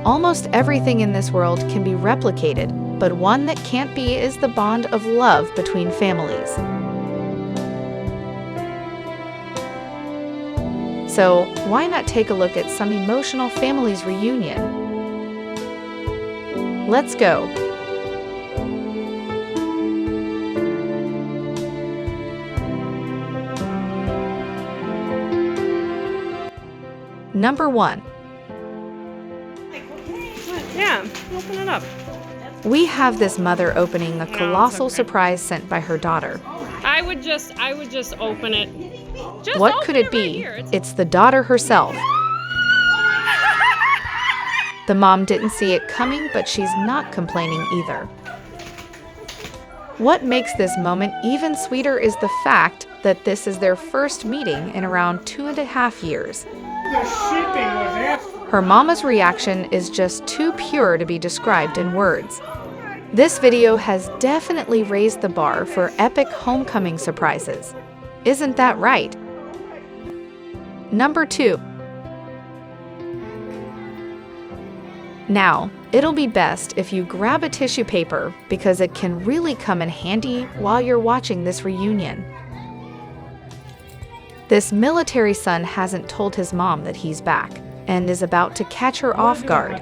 Almost everything in this world can be replicated, but one that can't be is the bond of love between families. So, why not take a look at some emotional families reunion? Let's go! Number 1. Yeah, open it up. We have this mother opening a colossal surprise sent by her daughter. I would just open it. Just What open could it right be? here. It's the daughter herself. The mom didn't see it coming, but she's not complaining either. What makes this moment even sweeter is the fact that this is their first meeting in around 2.5 years. Her mama's reaction is just too pure to be described in words. This video has definitely raised the bar for epic homecoming surprises. Isn't that right? Number 2. Now, it'll be best if you grab a tissue paper because it can really come in handy while you're watching this reunion. This military son hasn't told his mom that he's back and is about to catch her off guard.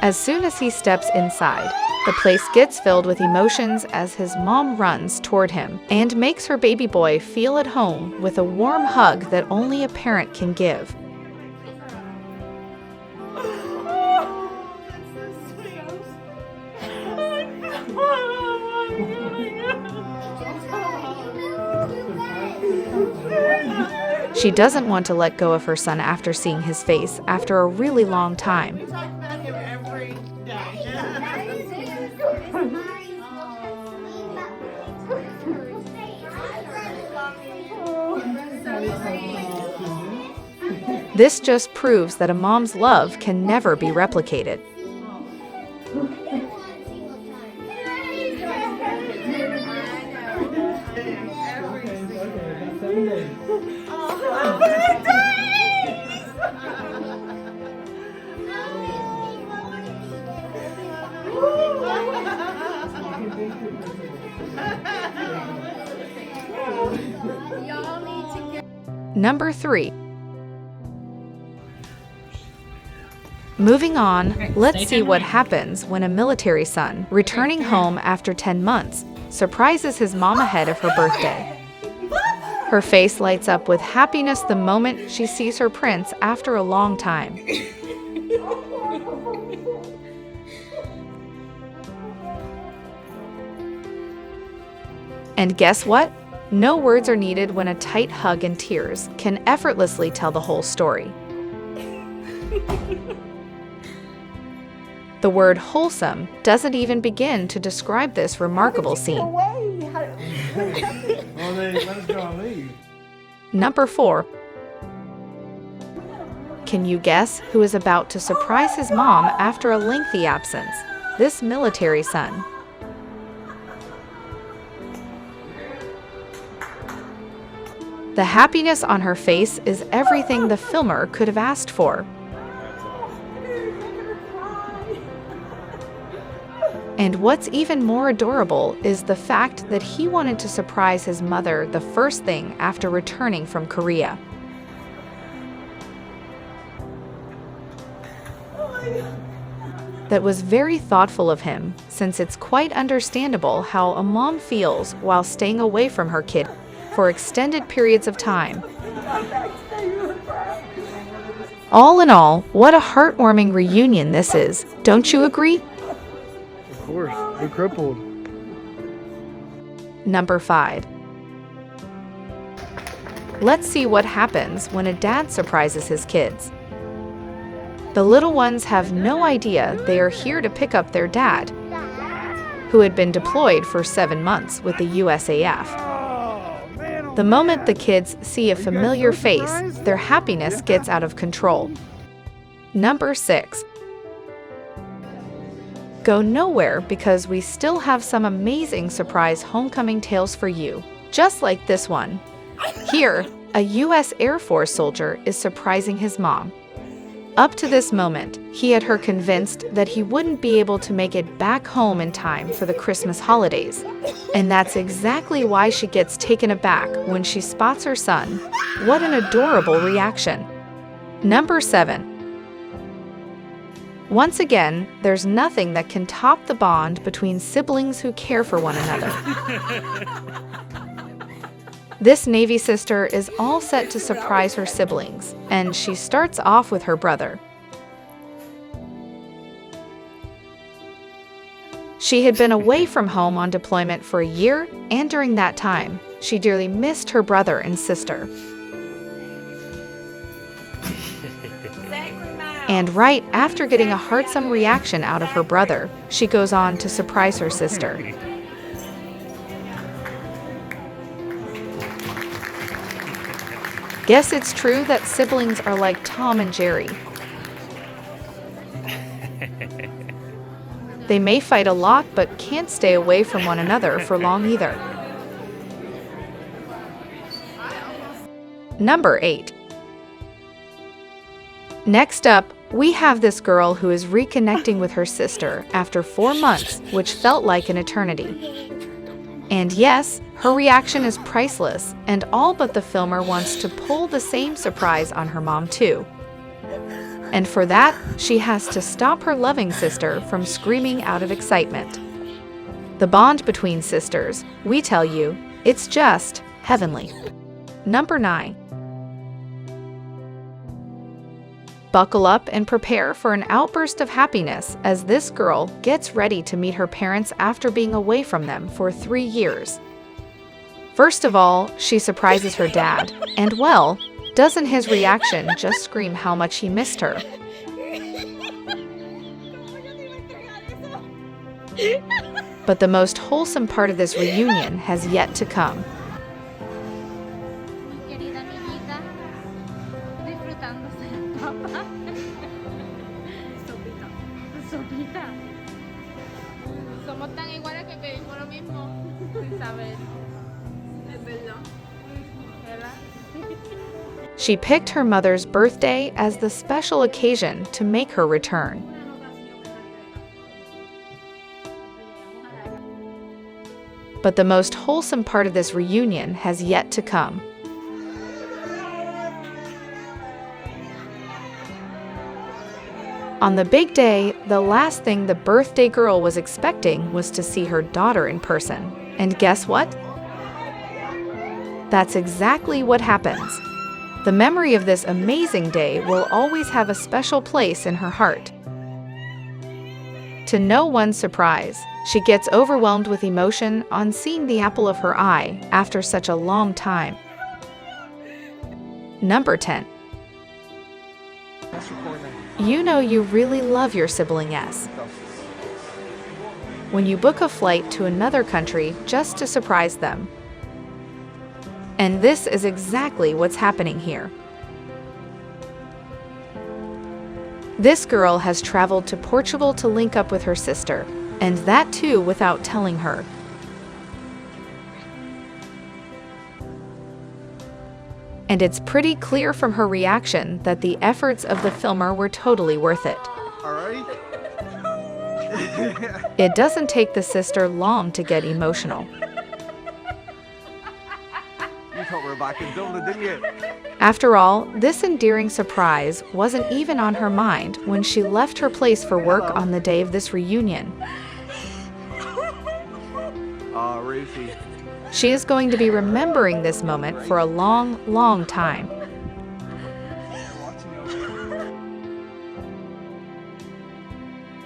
As soon as he steps inside, the place gets filled with emotions as his mom runs toward him and makes her baby boy feel at home with a warm hug that only a parent can give. She doesn't want to let go of her son after seeing his face after a really long time. This just proves that a mom's love can never be replicated. Number 3. Moving on, let's see what happens when a military son, returning home after 10 months, surprises his mom ahead of her birthday. Her face lights up with happiness the moment she sees her prince after a long time. And guess what? No words are needed when a tight hug and tears can effortlessly tell the whole story. The word wholesome doesn't even begin to describe this remarkable scene. Number 4. Can you guess who is about to surprise his mom after a lengthy absence? This military son. The happiness on her face is everything the filmer could have asked for. And what's even more adorable is the fact that he wanted to surprise his mother the first thing after returning from Korea. That was very thoughtful of him, since it's quite understandable how a mom feels while staying away from her kid for extended periods of time. All in all, what a heartwarming reunion this is, don't you agree? Of course, we're crippled. Number 5. Let's see what happens when a dad surprises his kids. The little ones have no idea they are here to pick up their dad, who had been deployed for 7 months with the USAF. The moment the kids see a familiar face, their happiness gets out of control. Number 6. Go nowhere because we still have some amazing surprise homecoming tales for you, just like this one. Here, a U.S. Air Force soldier is surprising his mom. Up to this moment, he had her convinced that he wouldn't be able to make it back home in time for the Christmas holidays. And that's exactly why she gets taken aback when she spots her son. What an adorable reaction. Number 7. Once again, there's nothing that can top the bond between siblings who care for one another. This Navy sister is all set to surprise her siblings, and she starts off with her brother. She had been away from home on deployment for a year, and during that time, she dearly missed her brother and sister. And right after getting a heartsome reaction out of her brother, she goes on to surprise her sister. Guess it's true that siblings are like Tom and Jerry. They may fight a lot, but can't stay away from one another for long either. Number 8. Next up, we have this girl who is reconnecting with her sister after 4 months, which felt like an eternity. And yes, her reaction is priceless, and all but the filmer wants to pull the same surprise on her mom too. And for that, she has to stop her loving sister from screaming out of excitement. The bond between sisters, we tell you, it's just heavenly. Number 9. Buckle up and prepare for an outburst of happiness as this girl gets ready to meet her parents after being away from them for 3 years. First of all, she surprises her dad, and well, doesn't his reaction just scream how much he missed her? But the most wholesome part of this reunion has yet to come. She picked her mother's birthday as the special occasion to make her return. But the most wholesome part of this reunion has yet to come. On the big day, the last thing the birthday girl was expecting was to see her daughter in person. And guess what? That's exactly what happens. The memory of this amazing day will always have a special place in her heart. To no one's surprise, she gets overwhelmed with emotion on seeing the apple of her eye after such a long time. Number 10. You know you really love your sibling S when you book a flight to another country just to surprise them. And this is exactly what's happening here. This girl has traveled to Portugal to link up with her sister, and that too without telling her. And it's pretty clear from her reaction that the efforts of the filmer were totally worth it. It doesn't take the sister long to get emotional. After all, this endearing surprise wasn't even on her mind when she left her place for work on the day of this reunion. She is going to be remembering this moment for a long, long time.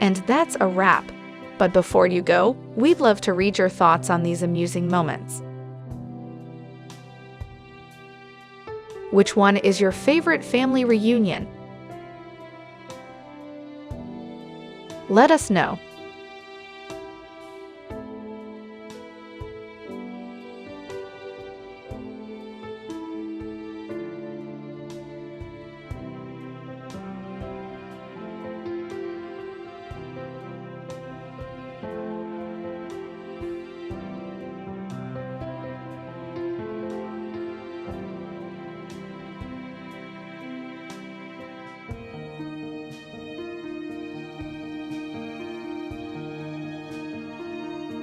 And that's a wrap. But before you go, we'd love to read your thoughts on these amusing moments. Which one is your favorite family reunion? Let us know.